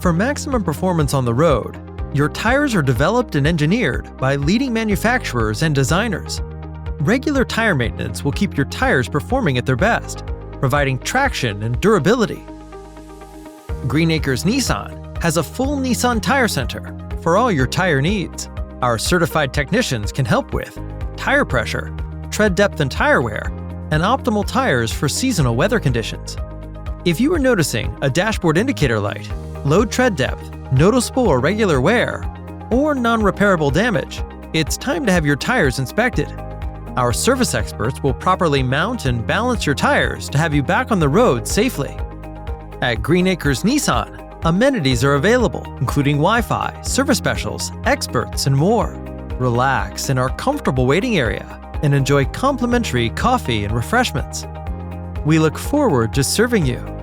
For maximum performance on the road, your tires are developed and engineered by leading manufacturers and designers. Regular tire maintenance will keep your tires performing at their best, providing traction and durability. Greenacres Nissan has a full Nissan Tire Center for all your tire needs. Our certified technicians can help with tire pressure, tread depth and tire wear, and optimal tires for seasonal weather conditions. If you are noticing a dashboard indicator light, low tread depth, noticeable or irregular wear, or non-repairable damage, it's time to have your tires inspected. Our service experts will properly mount and balance your tires to have you back on the road safely. At Greenacres Nissan, amenities are available, including Wi-Fi, service specials, experts, and more. Relax in our comfortable waiting area and enjoy complimentary coffee and refreshments. We look forward to serving you.